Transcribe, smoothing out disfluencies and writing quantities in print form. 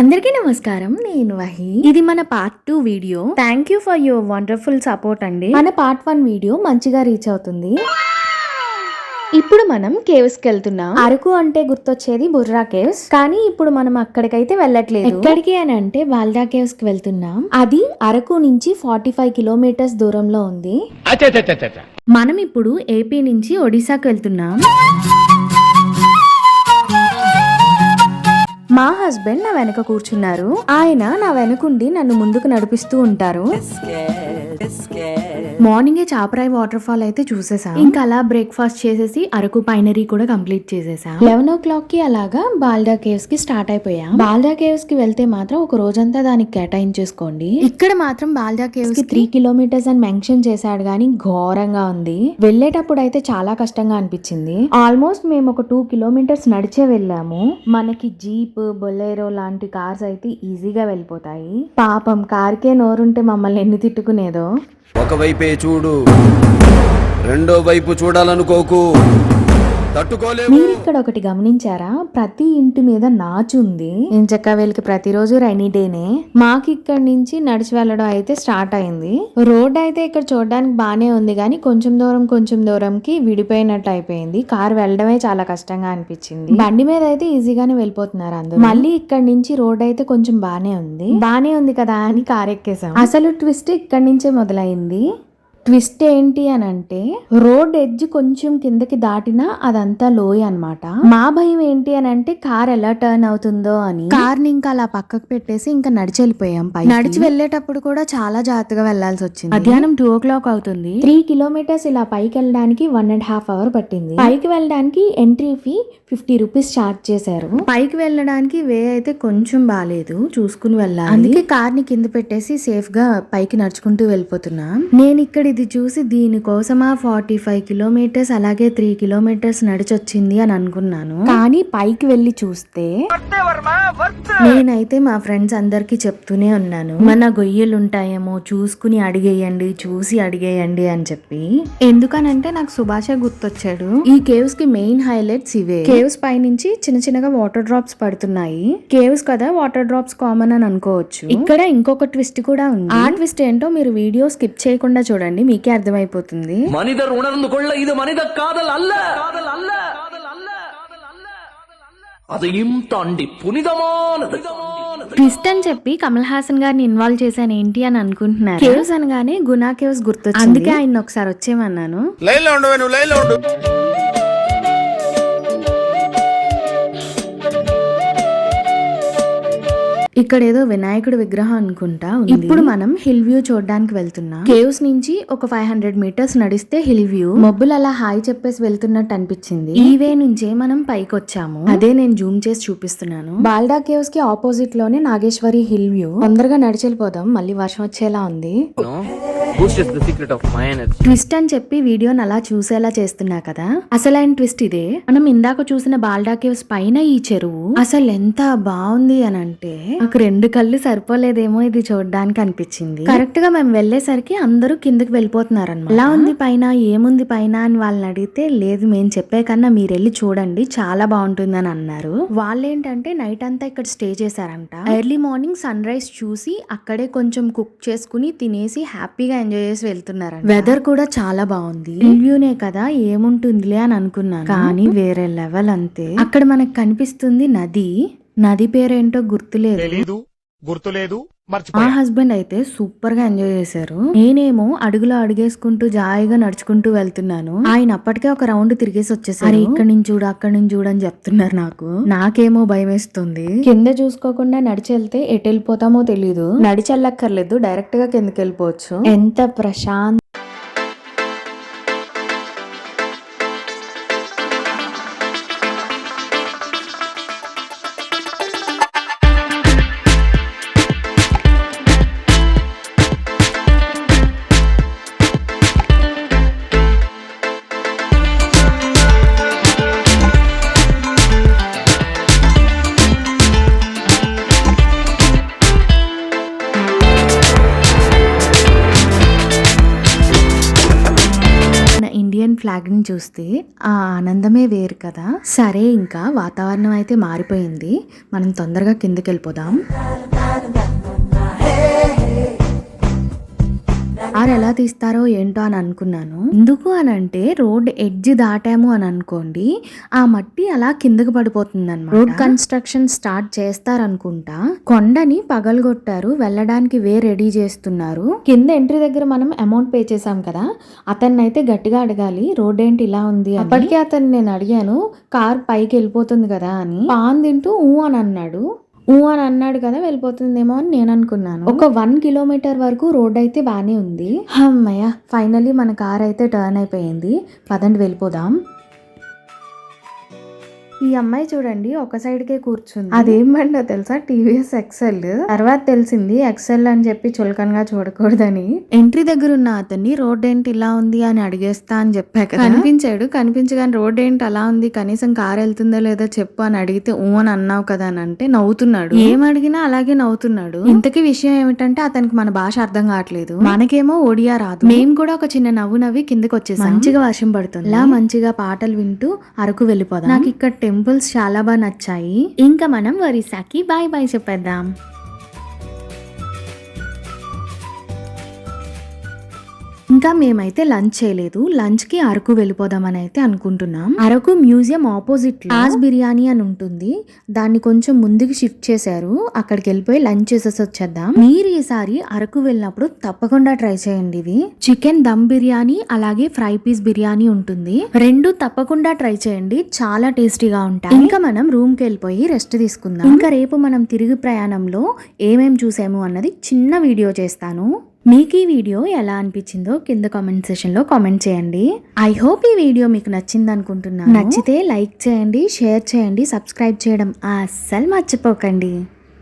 అందరికీ నమస్కారం. నేను వహి. ఇది మన part 2 video. Thank you for your wonderful support అండి. మన పార్ట్ 1 వీడియో మంచిగా రీచ్ అవుతుంది. ఇప్పుడు మనం కేవ్స్ కి వెళ్తున్నాం. అరకు అంటే గుర్తొచ్చేది బుర్రా కేవ్స్, కానీ ఇప్పుడు మనం అక్కడికైతే వెళ్ళట్లేదు. ఎక్కడికి అని అంటే బాల్డా కేవ్స్ కి వెళ్తున్నాం. అది అరకు నుంచి 45 కిలోమీటర్స్ దూరంలో ఉంది. మనం ఇప్పుడు ఏపీ నుంచి ఒడిశాకి వెళ్తున్నాం. మా హస్బెండ్ నా వెనక కూర్చున్నారు. ఆయన నా వెనకుండి నన్ను ముందుకు నడిపిస్తూ ఉంటారు. మార్నింగే చాపరాయి వాటర్ ఫాల్ అయితే చూసేసాం. ఇంకా అలా బ్రేక్ఫాస్ట్ చేసేసి అరకు పైనరీ కూడా కంప్లీట్ చేసేసాం. 11 o'clock కి అలాగా బాల్డా కేవ్స్ కి స్టార్ట్ అయిపోయాం. బాల్డా కేవ్స్ కి వెళ్తే మాత్రం ఒక రోజంతా దానికి కేటాయించేసుకోండి. ఇక్కడ మాత్రం బాల్డా కేవ్స్ కి 3 kilometers అని మెన్షన్ చేశాడు, గానీ ఘోరంగా ఉంది. వెళ్ళేటప్పుడు అయితే చాలా కష్టంగా అనిపించింది. ఆల్మోస్ట్ మేము ఒక 2 kilometers నడిచే వెళ్ళాము. మనకి జీప్, బొలెరో లాంటి కార్స్ అయితే ఈజీగా వెళ్ళిపోతాయి. పాపం కార్కే నోరుంటే మమ్మల్ని ఎన్ని తిట్టుకునేదో. ఒకవైపే చూడు, రెండో వైపు చూడాలనుకోకు, తట్టుకోలేవు. మీరు ఇక్కడ ఒకటి గమనించారా? ప్రతి ఇంటి మీద నాచు ఉంది. ఇంచక్క వీళ్ళకి ప్రతిరోజు రైనీ డేనే. మాకు ఇక్కడ నుంచి నడిచి వెళ్ళడం అయితే స్టార్ట్ అయింది. రోడ్ అయితే ఇక్కడ చూడడానికి బానే ఉంది, కానీ కొంచెం దూరంకి విడిపోయినట్టు అయిపోయింది. కార్ వెళ్ళడమే చాలా కష్టంగా అనిపించింది. బండి మీద అయితే ఈజీగానే వెళ్ళిపోతున్నారు అందరూ. మళ్ళీ ఇక్కడ నుంచి రోడ్ అయితే కొంచెం బానే ఉంది కదా అని కార్ ఎక్కేసాం. అసలు ట్విస్ట్ ఇక్కడ నుంచే మొదలైంది. ట్విస్ట్ ఏంటి అని అంటే, రోడ్ ఎడ్జ్ కొంచెం కిందకి దాటినా అదంతా లోయ అన్నమాట. మా భయం ఏంటి అని అంటే కార్ ఎలా టర్న్ అవుతుందో అని. కార్ ని ఇంకా అలా పక్కకు పెట్టేసి ఇంకా నడిచి వెళ్ళిపోయాం. నడిచి వెళ్ళేటప్పుడు కూడా చాలా జాగ్రత్తగా వెళ్లాల్సి వచ్చింది. మధ్యాహ్నం 2 o'clock అవుతుంది. 3 kilometers ఇలా పైకి వెళ్ళడానికి 1.5 hours పట్టింది. పైకి వెళ్ళడానికి ఎంట్రీ ఫీ 50 rupees చార్జ్ చేశారు. పైకి వెళ్ళడానికి వే అయితే కొంచెం బాలేదు, చూసుకుని వెళ్ళాలి. అందుకే కార్ ని కింద పెట్టేసి సేఫ్ గా పైకి నడుచుకుంటూ వెళ్ళిపోతున్నా. నేను ఇక్కడ ఇది చూసి దీనికోసమా 45 kilometers అలాగే 3 kilometers నడిచొచ్చింది అని అనుకున్నాను. కానీ పైకి వెళ్ళి చూస్తే నేనైతే మా ఫ్రెండ్స్ అందరికి చెప్తూనే ఉన్నాను, మన గొయ్యలు ఉంటాయేమో చూసుకుని అడిగేయండి, చూసి అడిగేయండి అని చెప్పి. ఎందుకనంటే నాకు సుభాషే గుర్తొచ్చాడు. ఈ కేవ్స్ కి మెయిన్ హైలైట్స్ ఇవే. కేవ్స్ పై నుంచి చిన్నగా వాటర్ డ్రాప్స్ పడుతున్నాయి. కేవ్స్ కదా, వాటర్ డ్రాప్స్ కామన్ అని అనుకోవచ్చు. ఇక్కడ ఇంకొక ట్విస్ట్ కూడా ఉంది. ఆ ట్విస్ట్ ఏంటో మీరు వీడియో స్కిప్ చేయకుండా చూడండి, మీకే అర్థమైపోతుంది. మనిదర్ ఉణర్ந்துకొళ్ళ ఇది మనిద కాదల్ అల్ల, అதையும் தாண்டி புனிதமானது. ట్విస్ట్ అని చెప్పి కమల్ హాసన్ గారిని ఇన్వాల్వ్ చేశాను ఏంటి అని అనుకుంటున్నారు. కేవ్స్ అనగానే గునా కేవ్స్ గుర్తొచ్చింది. అందుకే ఆయన ఒకసారి వచ్చేమన్నాను. లైన్లో ఉండు, నువ్వు లైన్లో ఉండు. ఇక్కడ ఏదో వినాయకుడి విగ్రహం అనుకుంటా ఉంది. ఇప్పుడు మనం హిల్ వ్యూ చూడడానికి వెళ్తున్నాం. కేవ్స్ నుంచి ఒక 500 meters నడిస్తే హిల్ వ్యూ. మబ్బులు అలా హాయ్ చెప్పేసి వెళ్తున్నట్టు అనిపించింది. ఈ వే నుంచే మనం పైకి వచ్చాము. అదే నేను జూమ్ చేసి చూపిస్తున్నాను. బాల్డా కేవ్స్ కి ఆపోజిట్ లోనే నాగేశ్వరి హిల్ వ్యూ. తొందరగా నడిచెళ్ళిపోదాం, మళ్ళీ వర్షం వచ్చేలా ఉంది. ట్విస్ట్ అని చెప్పి వీడియోని అలా చూసేలా చేస్తున్నా కదా, అసలైన ట్విస్ట్ ఇదే. మనం ఇందాక చూసిన బాల్డా కేవ్స్ పైన ఈ చెరువు అసలు ఎంత బాగుంది అని అంటే నాకు 2 కళ్ళు సరిపోలేదేమో ఇది చూడడానికి అనిపించింది. కరెక్ట్ గా మేము వెళ్లేసరికి అందరూ కిందకి వెళ్ళిపోతున్నారు అన్నమాట. ఎలా ఉంది పైన, ఏముంది పైన అని వాళ్ళని అడిగితే, లేదు మేము చెప్పే కన్నా మీరు వెళ్ళి చూడండి చాలా బాగుంటుందని అన్నారు. వాళ్ళేంటంటే నైట్ అంతా ఇక్కడ స్టే చేశారంట. ఎర్లీ మార్నింగ్ సన్ రైజ్ చూసి అక్కడే కొంచెం కుక్ చేసుకుని తినేసి హ్యాపీగా ఎంజాయ్ చేసి వెళ్తున్నారు. వెదర్ కూడా చాలా బాగుంది. రివ్యూనే కదా ఏముంటుందిలే అని అనుకున్నాను, కానీ వేరే లెవెల్ అంతే. అక్కడ మనకు కనిపిస్తుంది నది పేరేంటో గుర్తులేదు. మా హస్బెండ్ అయితే సూపర్ గా ఎంజాయ్ చేశారు. నేనేమో అడుగులో అడుగేసుకుంటూ జాయిగా నడుచుకుంటూ వెళ్తున్నాను. ఆయన అప్పటికే ఒక రౌండ్ తిరిగేసి వచ్చేసారు. ఇక్కడి నుంచి చూడు, అక్కడి నుంచి చూడు అని చెప్తున్నారు. నాకేమో భయం వేస్తుంది. కింద చూసుకోకుండా నడిచి వెళ్తే ఎటు వెళ్ళిపోతామో తెలీదు. నడిచి వెళ్ళక్కర్లేదు, డైరెక్ట్ గా కిందకి వెళ్ళిపోవచ్చు. ఎంత ప్రశాంత ఫ్లాగ్ ని చూస్తే ఆ ఆనందమే వేరు కదా. సరే, ఇంకా వాతావరణం అయితే మారిపోయింది, మనం తొందరగా కిందకి వెళ్ళిపోదాం. కార్ ఎలా తీస్తారో ఏంటో అని అనుకున్నాను. ఎందుకు అని అంటే రోడ్ ఎడ్జ్ దాటాము అని అనుకోండి, ఆ మట్టి అలా కిందకి పడిపోతుంది అన్నమాట. రోడ్ కన్స్ట్రక్షన్ స్టార్ట్ చేస్తారనుకుంటా. కొండని పగలగొట్టారు, వెళ్ళడానికి వే రెడీ చేస్తున్నారు. కింద ఎంట్రీ దగ్గర మనం అమౌంట్ పే చేసాం కదా, అతన్ని అయితే గట్టిగా అడగాలి రోడ్ ఏంటి ఇలా ఉంది. అప్పటికే అతన్ని నేను అడిగాను కార్ పైకి వెళ్ళిపోతుంది కదా అని. పాన్ తింటూ అని అన్నాడు కదా, వెళ్ళిపోతుందేమో అని నేను అనుకున్నాను. ఒక 1 కిలోమీటర్ వరకు రోడ్ అయితే బానే ఉంది. అమ్మయ్య, ఫైనలీ మన కార్ అయితే టర్న్ అయిపోయింది. పదండి వెళ్ళిపోదాం. ఈ అమ్మాయి చూడండి ఒక సైడ్ కే కూర్చుంది. అదేం బండో తెలుసా, టీవీఎస్ ఎక్సెల్. తర్వాత తెలిసింది ఎక్సెల్ అని చెప్పి చులకనగా చూడకూడదని. ఎంట్రీ దగ్గర ఉన్న అతన్ని రోడ్ ఏంటి ఇలా ఉంది అని అడిగేస్తా అని చెప్పాక కనిపించగానే రోడ్ ఏంటి అలా ఉంది, కనీసం కార్ వెళ్తుందో లేదో చెప్పు అని అడిగితే అని అన్నావు కదా అని అంటే నవ్వుతున్నాడు. ఏం అడిగినా అలాగే నవ్వుతున్నాడు. ఇంతకీ విషయం ఏమిటంటే అతనికి మన భాష అర్థం కావట్లేదు, మనకేమో ఒడియా రాదు. మేము కూడా ఒక చిన్న నవ్వు నవ్వి కిందకి వచ్చేసాం. మంచిగా వర్షం పడుతుంది, ఇలా మంచిగా పాటలు వింటూ అరకు వెళ్ళిపోదాం. నాకు ఇక్కడ టెంపుల్స్ చాలా బాగా నచ్చాయి. ఇంకా మనం ఒరిస్సాకి బాయ్ బాయ్ చెప్పేద్దాం. ఇంకా మేమైతే లంచ్ చేయలేదు, లంచ్ కి అరకు వెళ్ళిపోదామని అయితే అనుకుంటున్నాం. అరకు మ్యూజియం ఆపోజిట్ లో ఆజ్ బిర్యానీ అని ఉంటుంది, దాన్ని కొంచెం ముందుకు షిఫ్ట్ చేశారు. అక్కడికి వెళ్ళిపోయి లంచ్ చేసేసి వచ్చేద్దాం. మీరు ఈసారి అరకు వెళ్ళినప్పుడు తప్పకుండా ట్రై చేయండి. ఇది చికెన్ దమ్ బిర్యానీ అలాగే ఫ్రై పీస్ బిర్యానీ ఉంటుంది, రెండు తప్పకుండా ట్రై చేయండి, చాలా టేస్టీగా ఉంటాయి. ఇంకా మనం రూమ్ కి వెళ్ళిపోయి రెస్ట్ తీసుకుందాం. ఇంకా రేపు మనం తిరిగి ప్రయాణంలో ఏమేం చూసాము అన్నది చిన్న వీడియో చేస్తాను. మీకు ఈ వీడియో ఎలా అనిపించిందో కింద కామెంట్ సెషన్ లో కామెంట్ చేయండి. ఐ హోప్ ఈ వీడియో మీకు నచ్చింది అనుకుంటున్నాను. నచ్చితే లైక్ చేయండి, షేర్ చేయండి, సబ్స్క్రైబ్ చేయడం అస్సలు మర్చిపోకండి.